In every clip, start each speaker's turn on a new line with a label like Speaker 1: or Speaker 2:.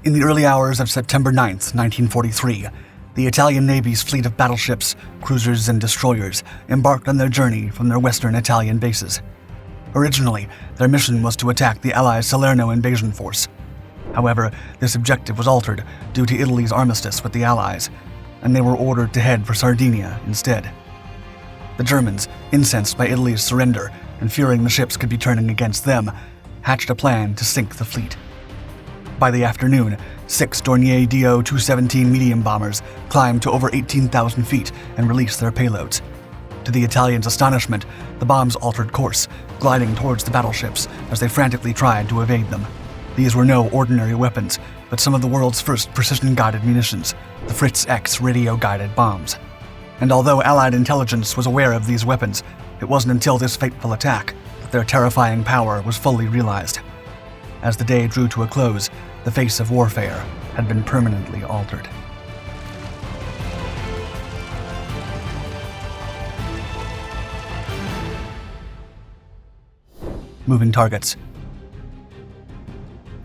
Speaker 1: In the early hours of September 9th, 1943, the Italian Navy's fleet of battleships, cruisers, and destroyers embarked on their journey from their western Italian bases. Originally, their mission was to attack the Allies Salerno invasion force. However, this objective was altered due to Italy's armistice with the Allies, and they were ordered to head for Sardinia instead. The Germans, incensed by Italy's surrender and fearing the ships could be turning against them, hatched a plan to sink the fleet. By the afternoon, 6 Dornier Do 217 medium bombers climbed to over 18,000 feet and released their payloads. To the Italians' astonishment, the bombs altered course, gliding towards the battleships as they frantically tried to evade them. These were no ordinary weapons, but some of the world's first precision-guided munitions, the Fritz X radio-guided bombs. And although Allied intelligence was aware of these weapons, it wasn't until this fateful attack that their terrifying power was fully realized. As the day drew to a close, the face of warfare had been permanently altered. Moving targets.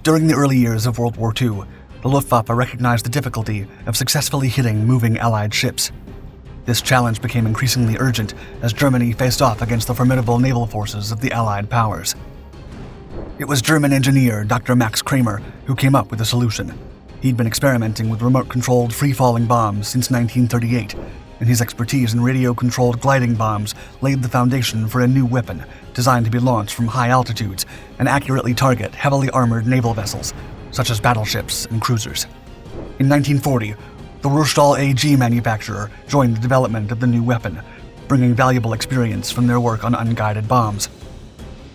Speaker 1: During the early years of World War II, the Luftwaffe recognized the difficulty of successfully hitting moving Allied ships. This challenge became increasingly urgent as Germany faced off against the formidable naval forces of the Allied powers. It was German engineer Dr. Max Kramer who came up with a solution. He'd been experimenting with remote-controlled free-falling bombs since 1938, and his expertise in radio-controlled gliding bombs laid the foundation for a new weapon designed to be launched from high altitudes and accurately target heavily armored naval vessels, such as battleships and cruisers. In 1940, the Ruhrstahl AG manufacturer joined the development of the new weapon, bringing valuable experience from their work on unguided bombs.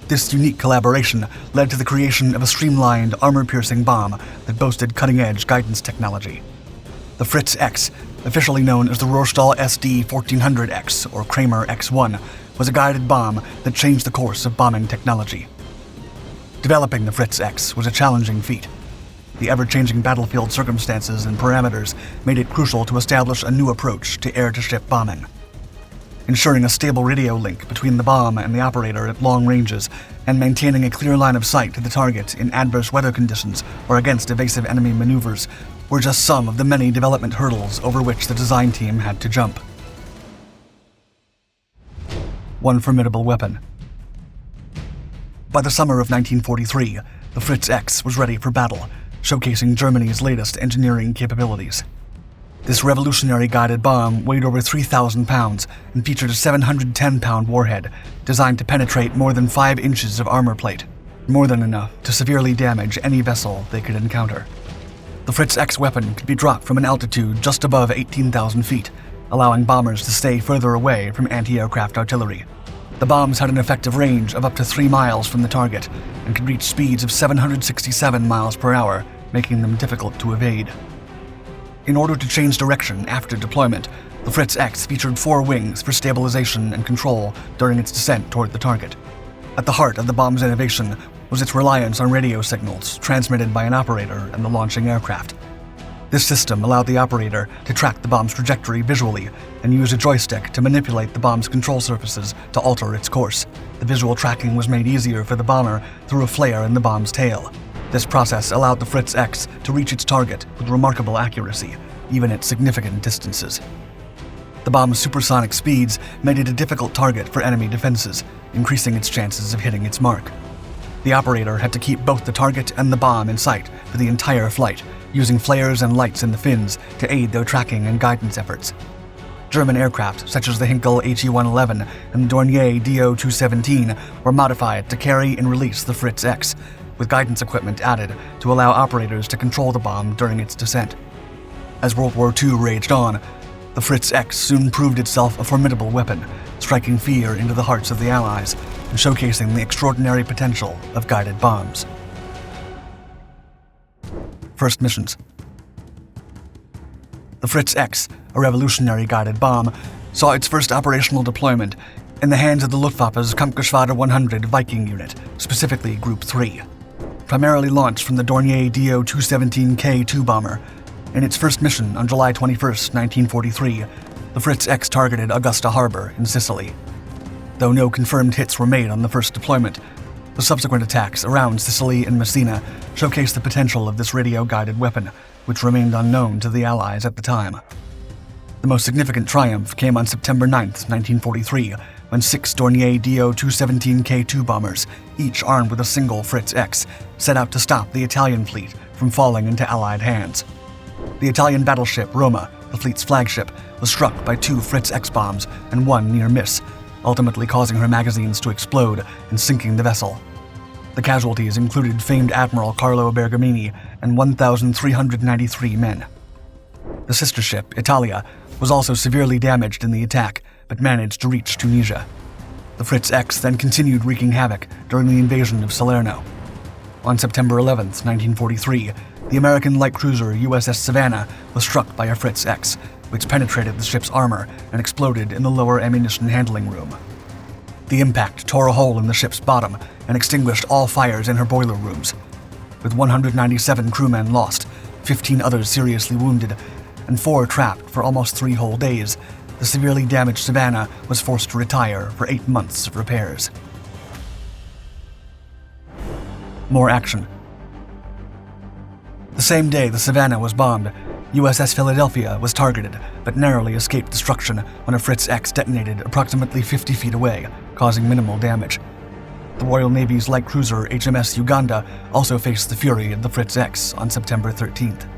Speaker 1: This unique collaboration led to the creation of a streamlined, armor-piercing bomb that boasted cutting-edge guidance technology. The Fritz X, officially known as the Ruhrstahl SD-1400X or Kramer X1, was a guided bomb that changed the course of bombing technology. Developing the Fritz X was a challenging feat. The ever-changing battlefield circumstances and parameters made it crucial to establish a new approach to air-to-ship bombing. Ensuring a stable radio link between the bomb and the operator at long ranges, and maintaining a clear line of sight to the target in adverse weather conditions or against evasive enemy maneuvers were just some of the many development hurdles over which the design team had to jump. One formidable weapon. By the summer of 1943, the Fritz X was ready for battle, showcasing Germany's latest engineering capabilities. This revolutionary guided bomb weighed over 3,000 pounds and featured a 710-pound warhead designed to penetrate more than 5 inches of armor plate, more than enough to severely damage any vessel they could encounter. The Fritz X weapon could be dropped from an altitude just above 18,000 feet, allowing bombers to stay further away from anti-aircraft artillery. The bombs had an effective range of up to 3 miles from the target and could reach speeds of 767 miles per hour, making them difficult to evade. In order to change direction after deployment, the Fritz X featured 4 wings for stabilization and control during its descent toward the target. At the heart of the bomb's innovation was its reliance on radio signals transmitted by an operator and the launching aircraft. This system allowed the operator to track the bomb's trajectory visually and use a joystick to manipulate the bomb's control surfaces to alter its course. The visual tracking was made easier for the bomber through a flare in the bomb's tail. This process allowed the Fritz X to reach its target with remarkable accuracy, even at significant distances. The bomb's supersonic speeds made it a difficult target for enemy defenses, increasing its chances of hitting its mark. The operator had to keep both the target and the bomb in sight for the entire flight, using flares and lights in the fins to aid their tracking and guidance efforts. German aircraft, such as the Hinkel HE-111 and the Dornier Do 217, were modified to carry and release the Fritz X, with guidance equipment added to allow operators to control the bomb during its descent. As World War II raged on, the Fritz X soon proved itself a formidable weapon, striking fear into the hearts of the Allies and showcasing the extraordinary potential of guided bombs. First missions. The Fritz X, a revolutionary guided bomb, saw its first operational deployment in the hands of the Luftwaffe's Kampfgeschwader 100 Viking unit, specifically Group 3. Primarily launched from the Dornier Do 217K2 bomber, in its first mission on July 21, 1943, the Fritz X targeted Augusta Harbor in Sicily. Though no confirmed hits were made on the first deployment, The subsequent attacks around Sicily and Messina showcased the potential of this radio-guided weapon, which remained unknown to the Allies at the time. The most significant triumph came on September 9, 1943, when 6 Dornier Do 217K2 bombers, each armed with a single Fritz X, set out to stop the Italian fleet from falling into Allied hands. The Italian battleship Roma, the fleet's flagship, was struck by 2 Fritz X bombs and 1 near miss, ultimately causing her magazines to explode and sinking the vessel. The casualties included famed Admiral Carlo Bergamini and 1,393 men. The sister ship, Italia, was also severely damaged in the attack, but managed to reach Tunisia. The Fritz X then continued wreaking havoc during the invasion of Salerno. On September 11, 1943, the American light cruiser USS Savannah was struck by a Fritz X, which penetrated the ship's armor and exploded in the lower ammunition handling room. The impact tore a hole in the ship's bottom and extinguished all fires in her boiler rooms. With 197 crewmen lost, 15 others seriously wounded, and 4 trapped for almost 3 whole days, the severely damaged Savannah was forced to retire for 8 months of repairs. More action. The same day the Savannah was bombed, USS Philadelphia was targeted, but narrowly escaped destruction when a Fritz X detonated approximately 50 feet away, causing minimal damage. The Royal Navy's light cruiser HMS Uganda also faced the fury of the Fritz X on September 13th.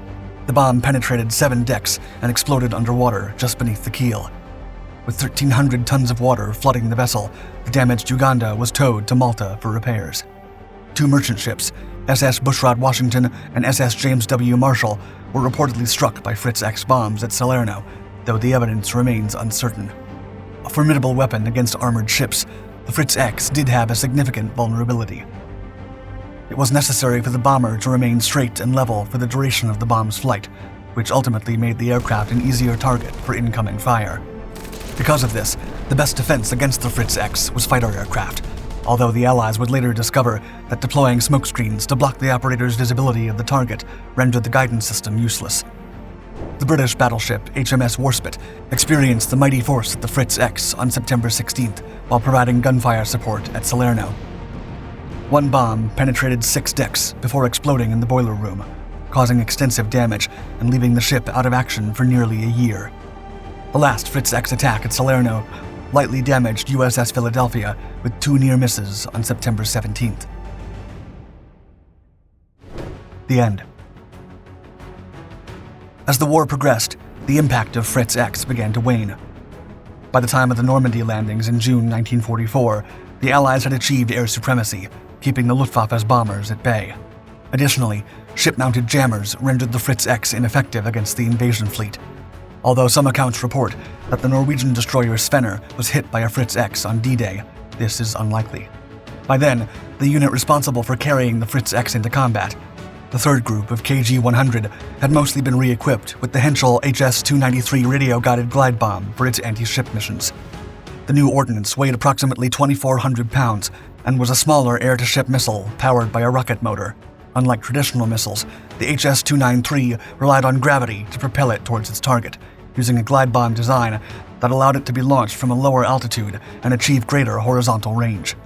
Speaker 1: The bomb penetrated 7 decks and exploded underwater just beneath the keel. With 1,300 tons of water flooding the vessel, the damaged Uganda was towed to Malta for repairs. 2 merchant ships, SS Bushrod Washington and SS James W. Marshall, were reportedly struck by Fritz X bombs at Salerno, though the evidence remains uncertain. A formidable weapon against armored ships, the Fritz X did have a significant vulnerability. It was necessary for the bomber to remain straight and level for the duration of the bomb's flight, which ultimately made the aircraft an easier target for incoming fire. Because of this, the best defense against the Fritz X was fighter aircraft, although the Allies would later discover that deploying smokescreens to block the operator's visibility of the target rendered the guidance system useless. The British battleship HMS Warspite experienced the mighty force of the Fritz X on September 16th while providing gunfire support at Salerno. 1 bomb penetrated 6 decks before exploding in the boiler room, causing extensive damage and leaving the ship out of action for nearly a year. The last Fritz X attack at Salerno lightly damaged USS Philadelphia with 2 near misses on September 17th. The end. As the war progressed, the impact of Fritz X began to wane. By the time of the Normandy landings in June 1944, the Allies had achieved air supremacy, keeping the Luftwaffe's bombers at bay. Additionally, ship-mounted jammers rendered the Fritz X ineffective against the invasion fleet, although some accounts report that the Norwegian destroyer Svenner was hit by a Fritz X on D-Day. This is unlikely. By then, the unit responsible for carrying the Fritz X into combat, the third group of KG-100, had mostly been re-equipped with the Henschel HS-293 radio-guided glide bomb for its anti-ship missions. The new ordnance weighed approximately 2,400 pounds and was a smaller air-to-ship missile powered by a rocket motor. Unlike traditional missiles, the HS-293 relied on gravity to propel it towards its target, using a glide bomb design that allowed it to be launched from a lower altitude and achieve greater horizontal range.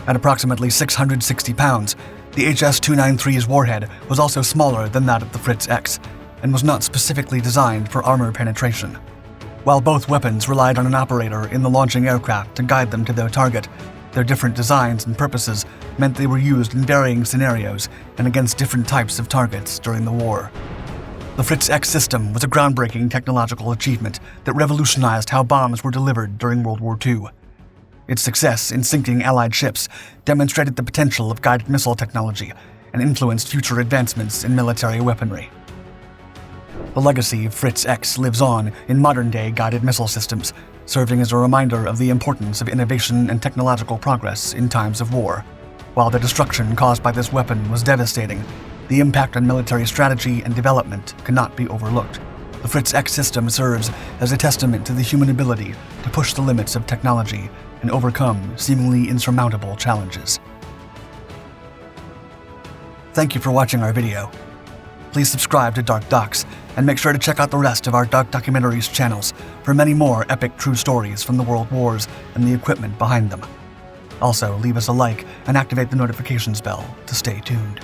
Speaker 1: At approximately 660 pounds, the HS-293's warhead was also smaller than that of the Fritz X and was not specifically designed for armor penetration. While both weapons relied on an operator in the launching aircraft to guide them to their target, their different designs and purposes meant they were used in varying scenarios and against different types of targets during the war. The Fritz X system was a groundbreaking technological achievement that revolutionized how bombs were delivered during World War II. Its success in sinking Allied ships demonstrated the potential of guided missile technology and influenced future advancements in military weaponry. The legacy of Fritz X lives on in modern-day guided missile systems, serving as a reminder of the importance of innovation and technological progress in times of war. While the destruction caused by this weapon was devastating, the impact on military strategy and development cannot be overlooked. The Fritz X system serves as a testament to the human ability to push the limits of technology and overcome seemingly insurmountable challenges. Thank you for watching our video. Please subscribe to Dark Docs and make sure to check out the rest of our Dark Documentaries channels for many more epic true stories from the World Wars and the equipment behind them. Also, leave us a like and activate the notifications bell to stay tuned.